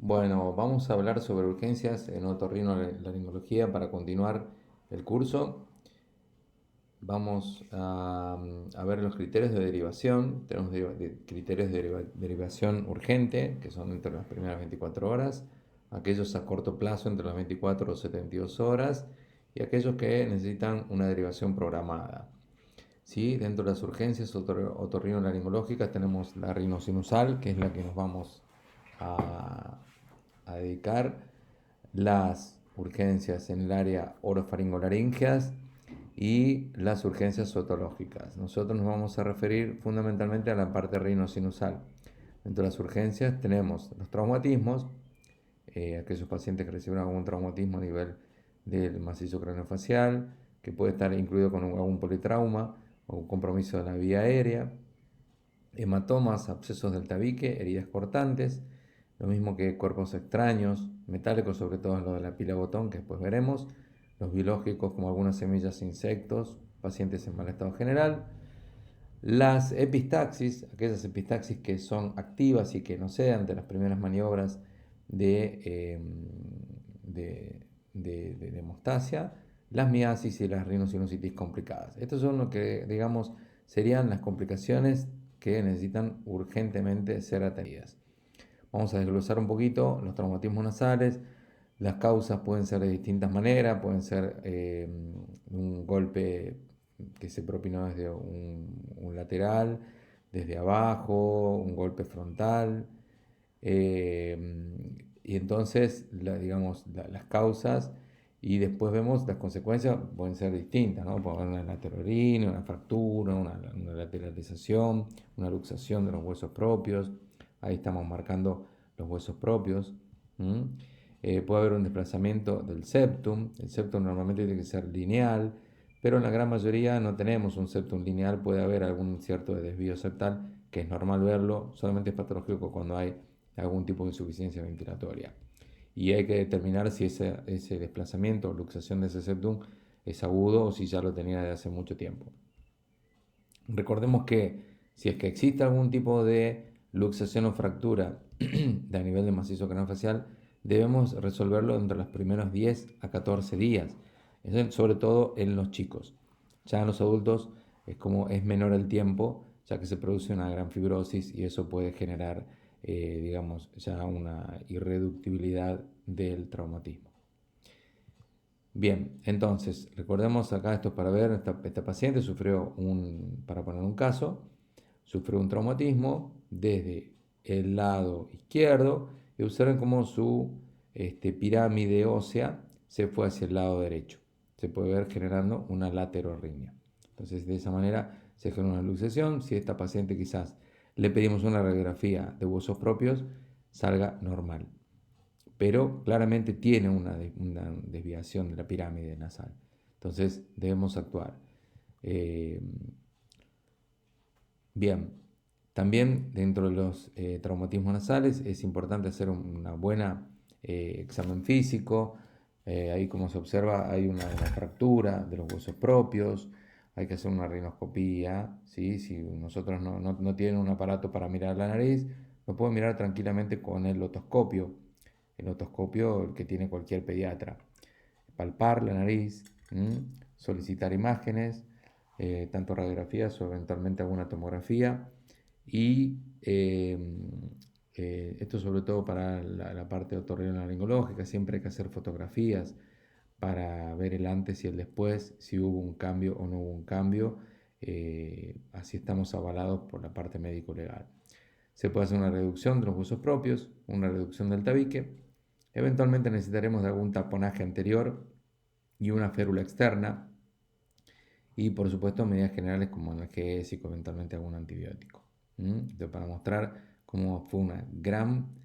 Bueno, vamos a hablar sobre urgencias en otorrinolaringología para continuar el curso. Vamos a ver los criterios de derivación. Tenemos criterios de derivación urgente, que son entre las primeras 24 horas, aquellos a corto plazo entre las 24 o 72 horas, y aquellos que necesitan una derivación programada. ¿Sí? Dentro de las urgencias otorrinolaringológicas tenemos la rinosinusal, que es la que nos vamos a, a dedicar, las urgencias en el área orofaringolaringeas y las urgencias otológicas. Nosotros nos vamos a referir fundamentalmente a la parte rinosinusal. Dentro de las urgencias tenemos los traumatismos, aquellos pacientes que recibieron algún traumatismo a nivel del macizo craneofacial, que puede estar incluido con algún politrauma o un compromiso de la vía aérea, hematomas, abscesos del tabique, heridas cortantes, lo mismo que cuerpos extraños, metálicos, sobre todo lo de la pila botón, que después veremos, los biológicos como algunas semillas e insectos, pacientes en mal estado general, las epistaxis, aquellas epistaxis que son activas y que no sean de las primeras maniobras de hemostasia, las miasis y las rinosinusitis complicadas. Estos son lo que, digamos, serían las complicaciones que necesitan urgentemente ser atendidas. Vamos a desglosar un poquito los traumatismos nasales. Las causas pueden ser de distintas maneras, pueden ser un golpe que se propinó desde un lateral, desde abajo, un golpe frontal. Y entonces, digamos, las causas y después vemos las consecuencias pueden ser distintas, ¿no? Puede haber una lateralina, una fractura, una lateralización, una luxación de los huesos propios. Ahí estamos marcando los huesos propios. Puede haber un desplazamiento del septum. El septum normalmente tiene que ser lineal, pero en la gran mayoría no tenemos un septum lineal. Puede haber algún cierto desvío septal, que es normal verlo, solamente es patológico cuando hay algún tipo de insuficiencia ventilatoria. Y hay que determinar si ese desplazamiento o luxación de ese septum es agudo o si ya lo tenía desde hace mucho tiempo. Recordemos que si es que existe algún tipo de luxación o fractura de a nivel de macizo craneofacial, debemos resolverlo entre los primeros 10 a 14 días, sobre todo en los chicos. Ya en los adultos es menor el tiempo, ya que se produce una gran fibrosis y eso puede generar, digamos, ya una irreductibilidad del traumatismo. Bien, entonces, recordemos acá esto para ver, esta paciente para poner un caso, sufrió un traumatismo desde el lado izquierdo y observen cómo su pirámide ósea se fue hacia el lado derecho. Se puede ver generando una laterorrinea. Entonces, de esa manera se genera una luxación. Si a esta paciente quizás le pedimos una radiografía de huesos propios, salga normal, pero claramente tiene una desviación de la pirámide nasal. Entonces debemos actuar. Eh, Bien, también dentro de los traumatismos nasales es importante hacer una buena examen físico. Ahí como se observa hay una fractura de los huesos propios, hay que hacer una rinoscopía, ¿sí? Si nosotros no tienen un aparato para mirar la nariz, lo pueden mirar tranquilamente con el otoscopio el que tiene cualquier pediatra. Palpar la nariz, solicitar imágenes, tanto radiografías o eventualmente alguna tomografía. Y esto sobre todo para la parte otorrinolaringológica, siempre hay que hacer fotografías para ver el antes y el después, si hubo un cambio o no hubo un cambio. Así estamos avalados por la parte médico-legal. Se puede hacer una reducción de los huesos propios, una reducción del tabique. Eventualmente necesitaremos de algún taponaje anterior y una férula externa. Y por supuesto medidas generales como analgésico, eventualmente algún antibiótico. Entonces, para mostrar cómo fue un gran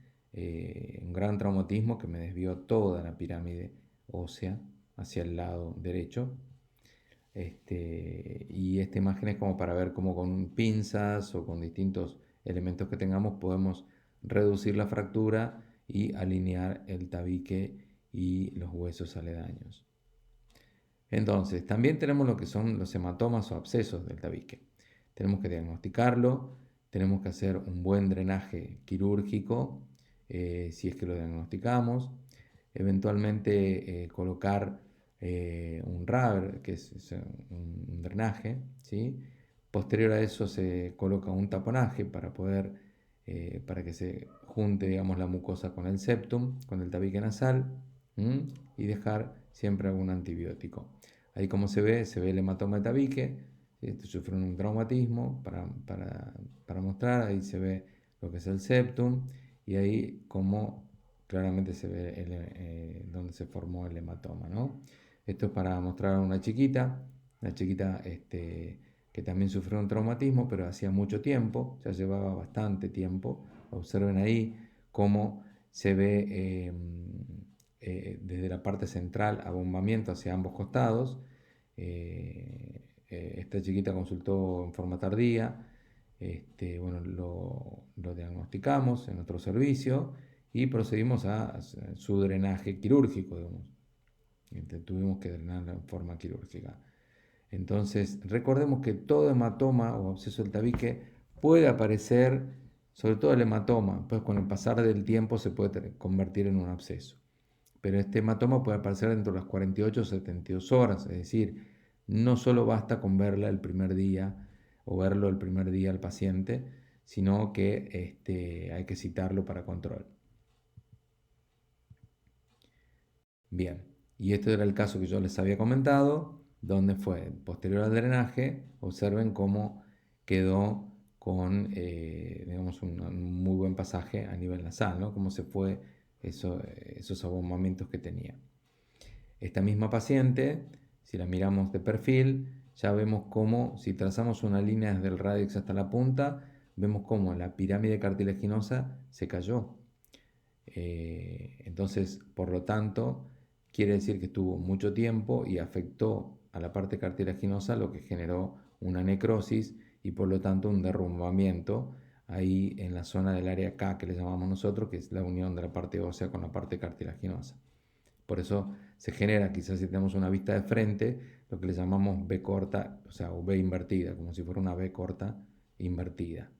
traumatismo que me desvió toda la pirámide ósea hacia el lado derecho. Y esta imagen es como para ver cómo con pinzas o con distintos elementos que tengamos podemos reducir la fractura y alinear el tabique y los huesos aledaños. Entonces, también tenemos lo que son los hematomas o abscesos del tabique. Tenemos que diagnosticarlo, tenemos que hacer un buen drenaje quirúrgico si es que lo diagnosticamos. Eventualmente colocar un RABER, que es un drenaje, ¿sí? Posterior a eso se coloca un taponaje para que se junte, digamos, la mucosa con el septum, con el tabique nasal, y dejar siempre algún antibiótico. Ahí como se ve el hematoma de tabique, ¿sí? Sufrió un traumatismo para mostrar, ahí se ve lo que es el septum, y ahí como claramente se ve donde se formó el hematoma, ¿no? Esto es para mostrar a una chiquita que también sufrió un traumatismo, pero hacía mucho tiempo, ya llevaba bastante tiempo. Observen ahí cómo se ve desde la parte central abombamiento hacia ambos costados. Esta chiquita consultó en forma tardía, bueno, lo diagnosticamos en nuestro servicio y procedimos a su drenaje quirúrgico, digamos. Tuvimos que drenarla en forma quirúrgica. Entonces, recordemos que todo hematoma o absceso del tabique puede aparecer, sobre todo el hematoma, pues con el pasar del tiempo se puede convertir en un absceso. Pero este hematoma puede aparecer dentro de las 48 o 72 horas, es decir, no solo basta con verla el primer día o verlo el primer día al paciente, sino que hay que citarlo para control. Bien, y este era el caso que yo les había comentado, donde fue posterior al drenaje. Observen cómo quedó con, digamos, un muy buen pasaje a nivel nasal, ¿no? Cómo se fue esos abombamientos que tenía. Esta misma paciente, si la miramos de perfil, ya vemos cómo, si trazamos una línea desde el radix hasta la punta, vemos cómo la pirámide cartilaginosa se cayó. Entonces, por lo tanto, quiere decir que estuvo mucho tiempo y afectó a la parte cartilaginosa, lo que generó una necrosis y por lo tanto un derrumbamiento ahí en la zona del área K que le llamamos nosotros, que es la unión de la parte ósea con la parte cartilaginosa. Por eso se genera, quizás si tenemos una vista de frente, lo que le llamamos B corta, o sea, o B invertida, como si fuera una B corta invertida.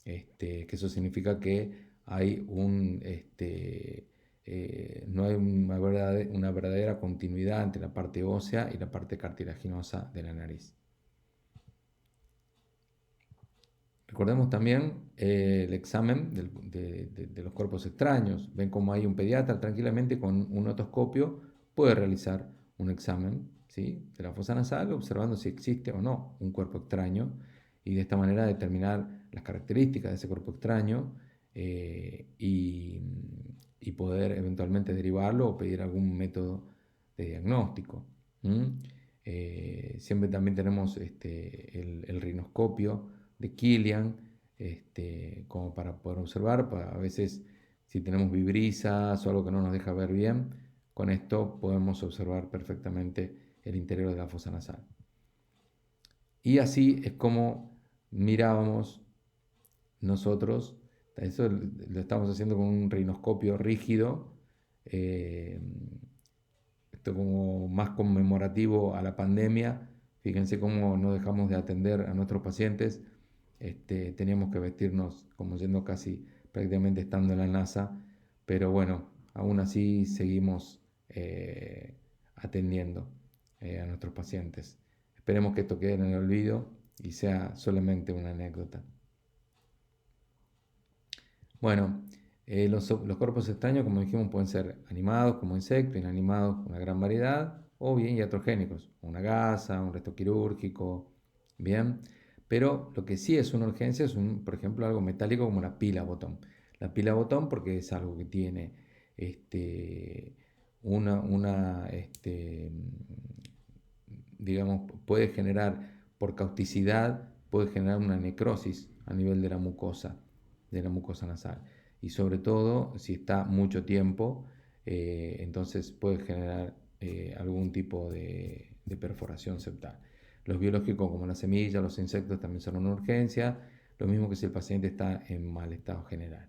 Que eso significa que hay no hay una verdadera continuidad entre la parte ósea y la parte cartilaginosa de la nariz. Recordemos también el examen de los cuerpos extraños. Ven cómo hay un pediatra tranquilamente con un otoscopio puede realizar un examen, ¿sí?, de la fosa nasal, observando si existe o no un cuerpo extraño y de esta manera determinar las características de ese cuerpo extraño y poder eventualmente derivarlo o pedir algún método de diagnóstico. Siempre también tenemos el rinoscopio de Killian, como para poder observar. A veces, si tenemos vibrisas o algo que no nos deja ver bien, con esto podemos observar perfectamente el interior de la fosa nasal. Y así es como mirábamos nosotros. Eso lo estamos haciendo con un rinoscopio rígido, esto como más conmemorativo a la pandemia. Fíjense cómo no dejamos de atender a nuestros pacientes. Teníamos que vestirnos como yendo casi prácticamente estando en la NASA, pero bueno, aún así seguimos atendiendo a nuestros pacientes. Esperemos que esto quede en el olvido y sea solamente una anécdota. Bueno, los cuerpos extraños, como dijimos, pueden ser animados como insectos, inanimados, una gran variedad, o bien iatrogénicos, una gasa, un resto quirúrgico, bien. Pero lo que sí es una urgencia es, por ejemplo, algo metálico como la pila botón. La pila botón porque es algo que tiene una digamos, puede generar por causticidad, puede generar una necrosis a nivel de la mucosa nasal. Y sobre todo, si está mucho tiempo, entonces puede generar algún tipo de perforación septal. Los biológicos como la semilla, los insectos también son una urgencia, lo mismo que si el paciente está en mal estado general.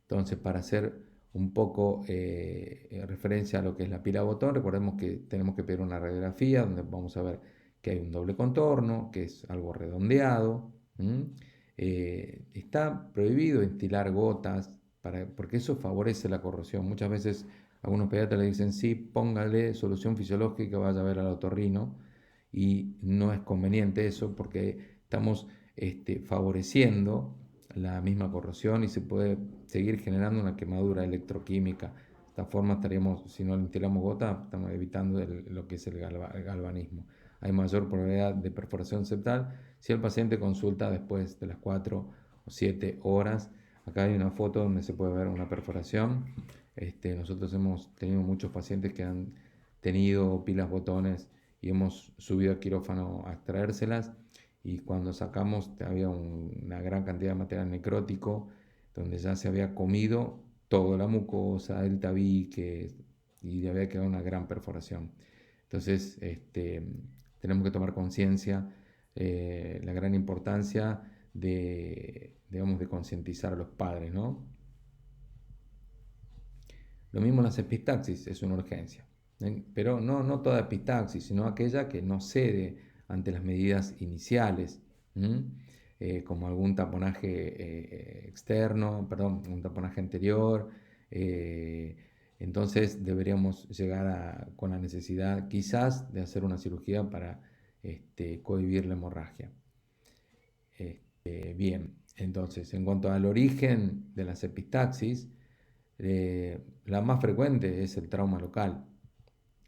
Entonces, para hacer un poco referencia a lo que es la pila botón, recordemos que tenemos que pedir una radiografía donde vamos a ver que hay un doble contorno, que es algo redondeado. Está prohibido instilar gotas porque eso favorece la corrosión. Muchas veces algunos pediatras le dicen, sí, póngale solución fisiológica, vaya a ver al otorrino, y no es conveniente eso porque estamos favoreciendo la misma corrosión y se puede seguir generando una quemadura electroquímica. De esta forma estaríamos, si no le tiramos gota, estamos evitando lo que es el galvanismo. Hay mayor probabilidad de perforación septal si el paciente consulta después de las 4 o 7 horas. Acá hay una foto donde se puede ver una perforación. Nosotros hemos tenido muchos pacientes que han tenido pilas botones y hemos subido al quirófano a extraérselas, y cuando sacamos había una gran cantidad de material necrótico donde ya se había comido toda la mucosa, el tabique, y había quedado una gran perforación. Entonces tenemos que tomar conciencia, la gran importancia digamos, de concientizar a los padres, ¿no? Lo mismo las epistaxis, es una urgencia. Pero no toda epistaxis, sino aquella que no cede ante las medidas iniciales, como algún taponaje externo, perdón, un taponaje anterior. Entonces deberíamos llegar con la necesidad quizás de hacer una cirugía para cohibir la hemorragia. Bien, entonces en cuanto al origen de las epistaxis, la más frecuente es el trauma local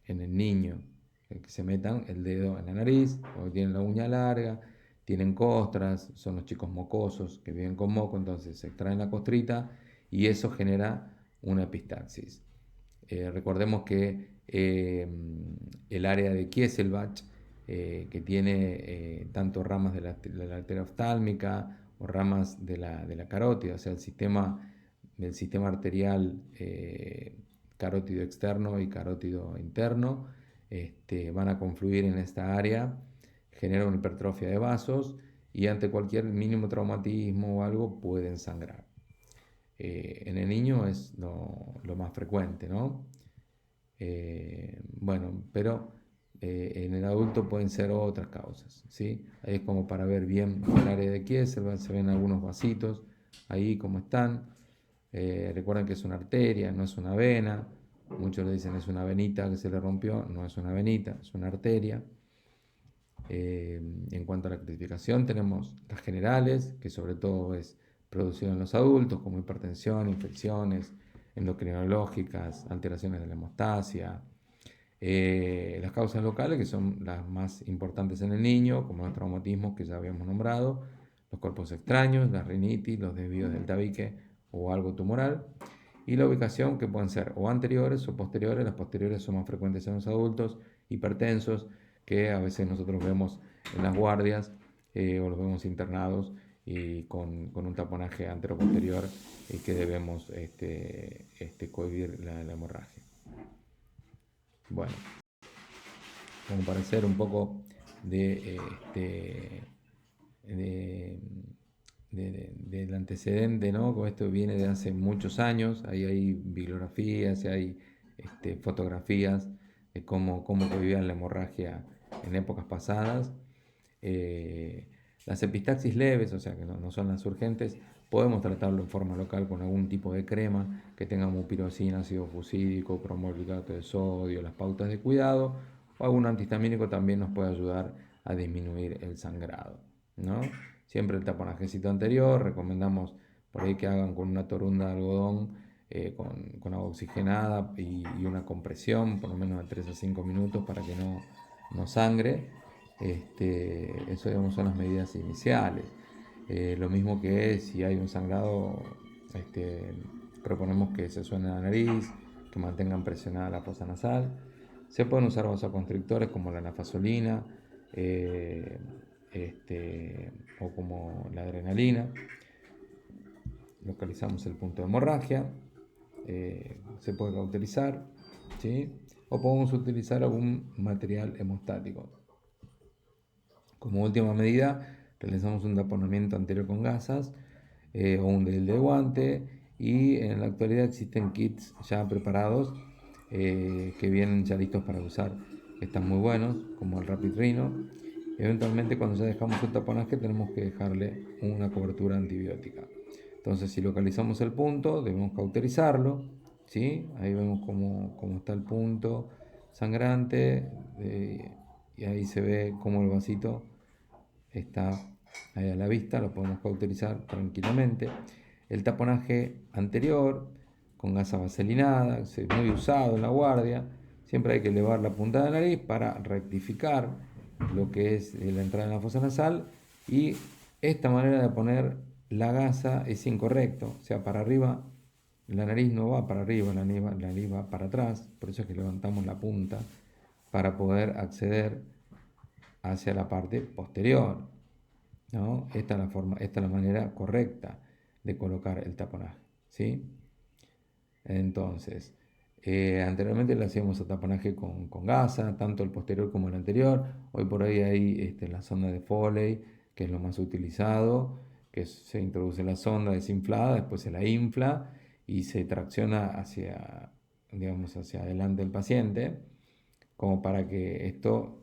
en el niño, que se metan el dedo en la nariz, o tienen la uña larga, tienen costras, son los chicos mocosos que viven con moco, entonces se extraen la costrita y eso genera una epistaxis. Recordemos que el área de Kieselbach, que tiene tanto ramas de la arteria oftálmica o ramas de la carótida, o sea, del sistema arterial carótido externo y carótido interno, van a confluir en esta área, genera una hipertrofia de vasos y ante cualquier mínimo traumatismo o algo pueden sangrar. En el niño es lo más frecuente, ¿no? Bueno, pero en el adulto pueden ser otras causas, ¿sí? Ahí es como para ver bien el área de Kieser, se ven algunos vasitos ahí como están. Recuerden que es una arteria, no es una vena. Muchos le dicen es una venita que se le rompió, no es una venita, es una arteria. En cuanto a la clasificación, tenemos las generales, que sobre todo es producido en los adultos, como hipertensión, infecciones endocrinológicas, alteraciones de la hemostasia. Las causas locales, que son las más importantes en el niño, como los traumatismos que ya habíamos nombrado, los cuerpos extraños, la rinitis, los desvíos del tabique o algo tumoral. Y la ubicación, que pueden ser o anteriores o posteriores. Las posteriores son más frecuentes en los adultos hipertensos, que a veces nosotros vemos en las guardias o los vemos internados y con un taponaje antero-posterior que debemos cohibir la hemorragia. Bueno, como para hacer un poco del antecedente, ¿no? Como esto viene de hace muchos años, ahí hay bibliografías, hay fotografías de cómo vivían la hemorragia en épocas pasadas. Las epistaxis leves, o sea que no son las urgentes, podemos tratarlo en forma local con algún tipo de crema que tenga mupirocina, ácido fusídico, cromolvidato de sodio, las pautas de cuidado, o algún antihistamínico también nos puede ayudar a disminuir el sangrado, ¿no? Siempre el taponajecito anterior, recomendamos por ahí que hagan con una torunda de algodón con agua oxigenada y una compresión por lo menos de 3 a 5 minutos para que no sangre. Eso, digamos, son las medidas iniciales. Lo mismo que si hay un sangrado, proponemos que se suene la nariz, que mantengan presionada la fosa nasal. Se pueden usar vasoconstrictores como la nafasolina o como la adrenalina. Localizamos el punto de hemorragia. Se puede cauterizar, ¿sí? O podemos utilizar algún material hemostático. Como última medida, realizamos un taponamiento anterior con gasas o un de guante, y en la actualidad existen kits ya preparados que vienen ya listos para usar, que están muy buenos, como el Rapid Rhino. Eventualmente, cuando ya dejamos un taponaje, tenemos que dejarle una cobertura antibiótica. Entonces, si localizamos el punto, debemos cauterizarlo, ¿sí? Ahí vemos cómo está el punto sangrante, y ahí se ve cómo el vasito está ahí a la vista, lo podemos cauterizar tranquilamente. El taponaje anterior, con gasa vaselinada, es muy usado en la guardia. Siempre hay que elevar la punta de la nariz para rectificar lo que es la entrada en la fosa nasal, y esta manera de poner la gasa es incorrecto, o sea, para arriba, la nariz no va para arriba, la nariz va para atrás, por eso es que levantamos la punta para poder acceder hacia la parte posterior, ¿no? Esta es la forma, esta es la manera correcta de colocar el taponaje, ¿sí? Entonces, anteriormente le hacíamos el taponaje con gasa, tanto el posterior como el anterior. Hoy por hoy hay la sonda de Foley, que es lo más utilizado, que se introduce la sonda desinflada, después se la infla y se tracciona hacia, digamos, hacia adelante el paciente, como para que esto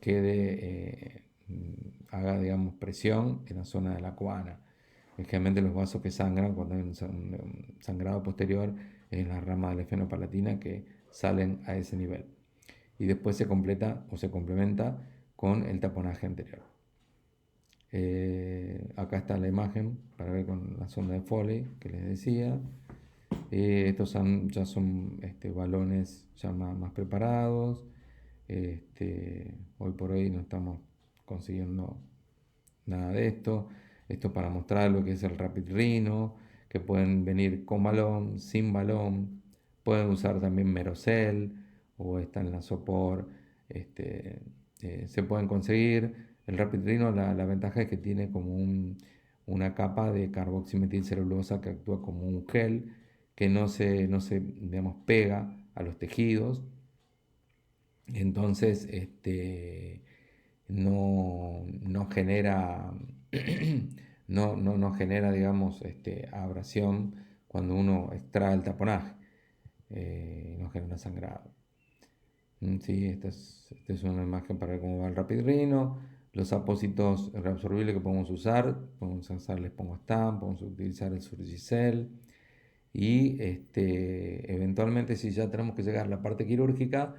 haga, digamos, presión en la zona de la coana. Generalmente los vasos que sangran, cuando hay un sangrado posterior, es la rama de la esfenopalatina que salen a ese nivel. Y después se completa o se complementa con el taponaje anterior. Acá está la imagen para ver con la sonda de Foley que les decía. Estos ya son balones ya más preparados. Hoy por hoy no estamos consiguiendo nada de esto. Esto para mostrar lo que es el Rapid Rhino, que pueden venir con balón, sin balón. Pueden usar también Merocel o esta en la Sopor. Se pueden conseguir. El Rapid Rhino, la ventaja es que tiene como una capa de carboximetilcelulosa que actúa como un gel que no se digamos, pega a los tejidos. Entonces, no genera, no genera, digamos, abrasión cuando uno extrae el taponaje, no genera sangrado. Sí, esta es una imagen para ver cómo va el Rapid Rhino. Los apósitos reabsorbibles que podemos usar el Espongo-Stam, podemos utilizar el Surgicel. Y eventualmente, si ya tenemos que llegar a la parte quirúrgica,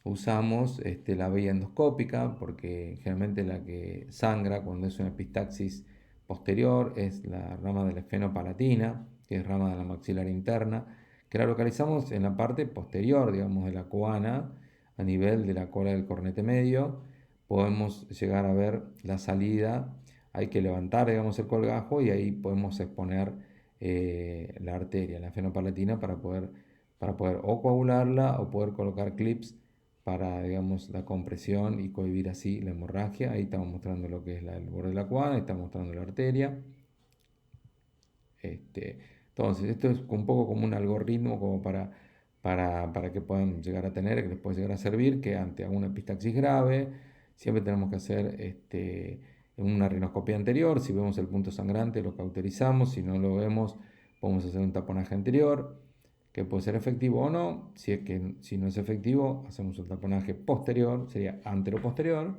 usamos la vía endoscópica, porque generalmente la que sangra cuando es una epistaxis posterior es la rama de la esfenopalatina, que es rama de la maxilar interna, que la localizamos en la parte posterior, digamos, de la coana, a nivel de la cola del cornete medio. Podemos llegar a ver la salida, hay que levantar, digamos, el colgajo y ahí podemos exponer la arteria, la esfenopalatina, para poder o coagularla o poder colocar clips para, digamos, la compresión y cohibir así la hemorragia. Ahí estamos mostrando lo que es el borde de la cuadra, estamos mostrando la arteria. Entonces, esto es un poco como un algoritmo como para que puedan llegar a tener, que les puede llegar a servir, que ante alguna epistaxis grave, siempre tenemos que hacer una rinoscopía anterior. Si vemos el punto sangrante, lo cauterizamos. Si no lo vemos, podemos hacer un taponaje anterior, que puede ser efectivo o no. Si no es efectivo, hacemos un taponaje posterior, sería antero-posterior.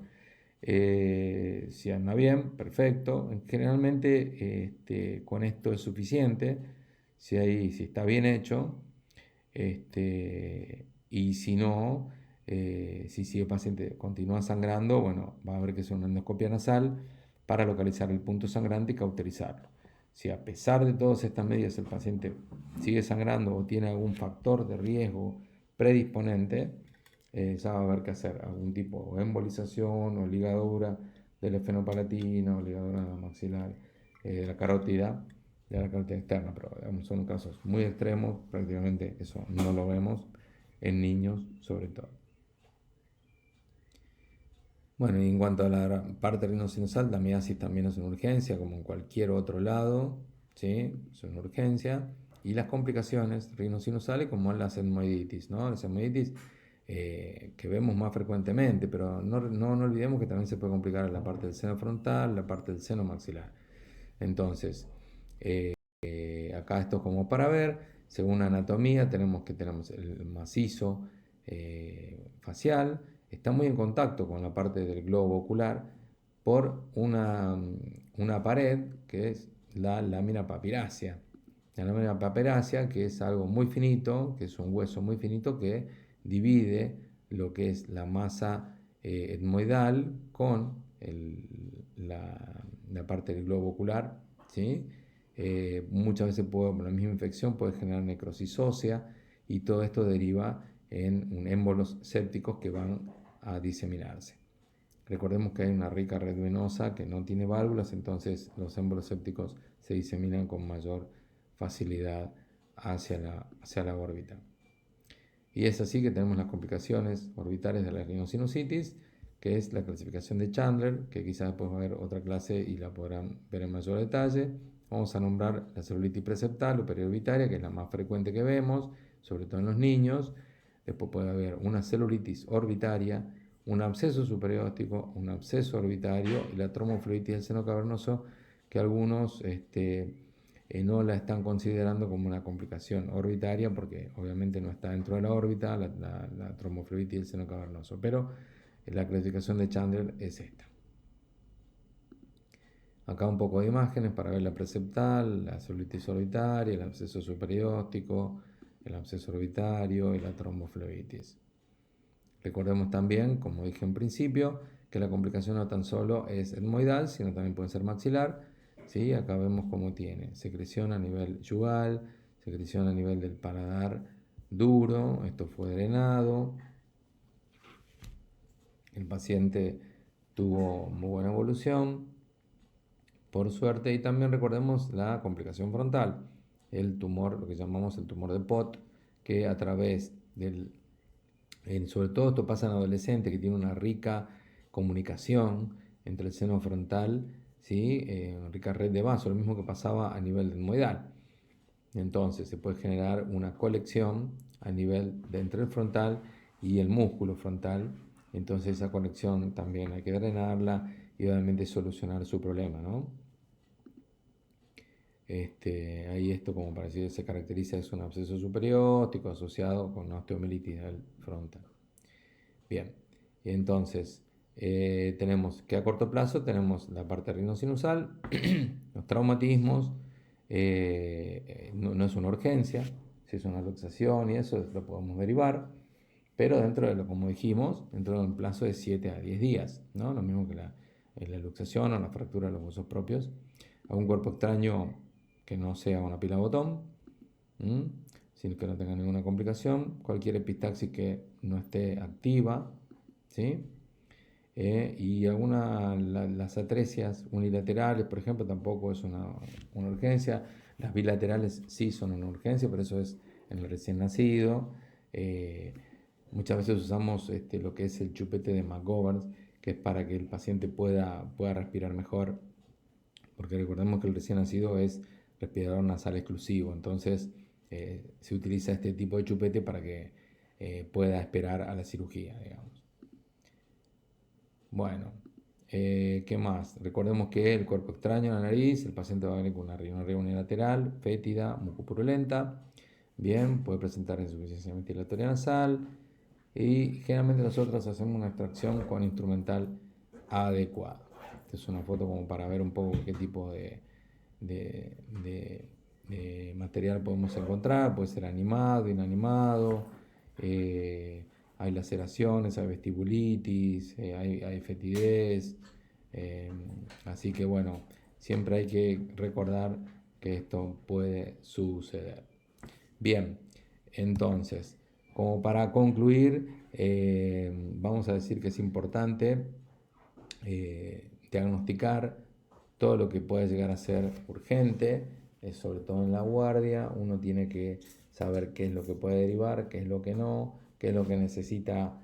Si anda bien, perfecto. Generalmente con esto es suficiente, si está bien hecho. Y si no, si el paciente continúa sangrando, bueno, va a haber que hacer una endoscopia nasal para localizar el punto sangrante y cauterizarlo. Si a pesar de todas estas medidas el paciente sigue sangrando o tiene algún factor de riesgo predisponente, ya va a haber que hacer algún tipo de embolización o ligadura del esfenopalatina o ligadura maxilar, de la carótida externa, pero digamos, son casos muy extremos, prácticamente eso no lo vemos en niños sobre todo. Bueno, y en cuanto a la parte rinosinusal, la miasis también es una urgencia, como en cualquier otro lado, ¿sí? Es una urgencia. Y las complicaciones rinosinusales, como la etmoiditis, ¿no? La etmoiditis que vemos más frecuentemente, pero no olvidemos que también se puede complicar en la parte del seno frontal, la parte del seno maxilar. Entonces, acá esto es como para ver, según la anatomía, tenemos el macizo facial, está muy en contacto con la parte del globo ocular por una pared que es la lámina papirácea. la lámina paperácea, que es algo muy finito, que es un hueso muy finito que divide lo que es la masa etmoidal con la parte del globo ocular, ¿sí? Muchas veces la misma infección puede generar necrosis ósea y todo esto deriva en émbolos sépticos que van a diseminarse. Recordemos que hay una rica red venosa que no tiene válvulas, entonces los émbolos sépticos se diseminan con mayor facilidad hacia la órbita. Y es así que tenemos las complicaciones orbitales de la rinosinusitis, que es la clasificación de Chandler, que quizás después va a haber otra clase y la podrán ver en mayor detalle. Vamos a nombrar la celulitis preseptal o periorbitaria, que es la más frecuente que vemos, sobre todo en los niños. Después puede haber una celulitis orbitaria, un absceso superióptico, un absceso orbitario y la tromoflebitis del seno cavernoso, que algunos no la están considerando como una complicación orbitaria porque obviamente no está dentro de la órbita, la tromoflebitis del seno cavernoso, pero la clasificación de Chandler es esta. Acá un poco de imágenes para ver la preseptal, la celulitis orbitaria, el absceso superióptico, el absceso orbitario y la tromboflebitis. Recordemos también, como dije en principio, que la complicación no tan solo es etmoidal, sino también puede ser maxilar. ¿Sí? Acá vemos cómo tiene secreción a nivel yugal, secreción a nivel del paladar duro, esto fue drenado. El paciente tuvo muy buena evolución, por suerte, y también recordemos la complicación frontal, el tumor, lo que llamamos el tumor de Pott, que a través del sobre todo esto pasa en adolescentes que tienen una rica comunicación entre el seno frontal, ¿sí? Rica red de vaso, lo mismo que pasaba a nivel etmoidal. Entonces se puede generar una colección a nivel de entre el frontal y el músculo frontal. Entonces esa conexión también hay que drenarla y obviamente solucionar su problema, ¿no? Ahí esto, como para decir, se caracteriza, es un absceso superióptico asociado con una osteomielitis del frontal. Bien, y entonces tenemos que a corto plazo tenemos la parte rinosinusal, los traumatismos, no es una urgencia, si es una luxación y eso lo podemos derivar, pero dentro de lo, como dijimos, dentro de un plazo de 7 a 10 días, ¿no? Lo mismo que la luxación o la fractura de los huesos propios. Algún cuerpo extraño que no sea una pila botón, sin que no tenga ninguna complicación, cualquier epistaxis que no esté activa, ¿sí? Y las atresias unilaterales, por ejemplo, tampoco es una urgencia. Las bilaterales sí son una urgencia, pero eso es en el recién nacido. Muchas veces usamos lo que es el chupete de McGovern, que es para que el paciente pueda respirar mejor, porque recordemos que el recién nacido es respirador nasal exclusivo, entonces se utiliza este tipo de chupete para que pueda esperar a la cirugía, digamos. Bueno, ¿qué más? Recordemos que el cuerpo extraño en la nariz, el paciente va a venir con una rinorrea unilateral, fétida, mucopurulenta. Bien, puede presentar insuficiencia ventilatoria nasal y generalmente nosotros hacemos una extracción con instrumental adecuado. Esta es una foto como para ver un poco qué tipo de material podemos encontrar. Puede ser animado, inanimado. Hay laceraciones, hay vestibulitis, hay fetidez. Así que bueno, siempre hay que recordar que esto puede suceder. Bien, entonces, como para concluir, vamos a decir que es importante diagnosticar todo lo que puede llegar a ser urgente, sobre todo en la guardia. Uno tiene que saber qué es lo que puede derivar, qué es lo que no, qué es lo que necesita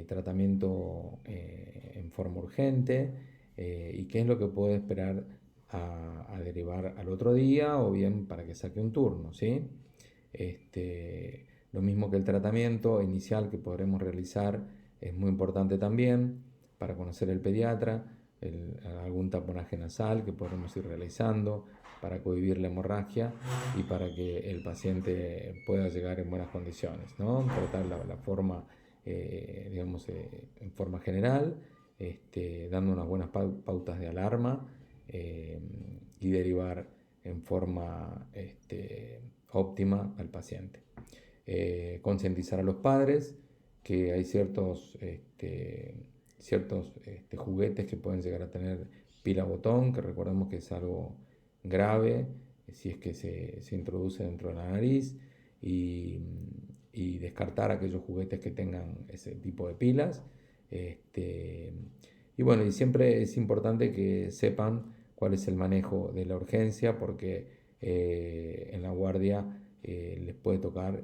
tratamiento en forma urgente y qué es lo que puede esperar a derivar al otro día o bien para que saque un turno, ¿sí? Lo mismo que el tratamiento inicial que podremos realizar es muy importante también para conocer el pediatra, algún taponaje nasal que podremos ir realizando para cohibir la hemorragia y para que el paciente pueda llegar en buenas condiciones, ¿no? Tratar la forma, digamos, en forma general, dando unas buenas pautas de alarma y derivar en forma óptima al paciente. Concientizar a los padres que hay ciertos juguetes que pueden llegar a tener pila botón, que recordemos que es algo grave si es que se introduce dentro de la nariz, y, y descartar aquellos juguetes que tengan ese tipo de pilas. Y bueno, y siempre es importante que sepan cuál es el manejo de la urgencia, porque en la guardia les puede tocar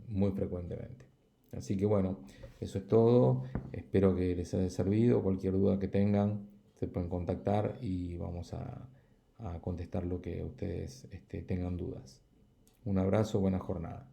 muy frecuentemente. Así que bueno, eso es todo. Espero que les haya servido. Cualquier duda que tengan, se pueden contactar y vamos a contestar lo que ustedes tengan dudas. Un abrazo, buena jornada.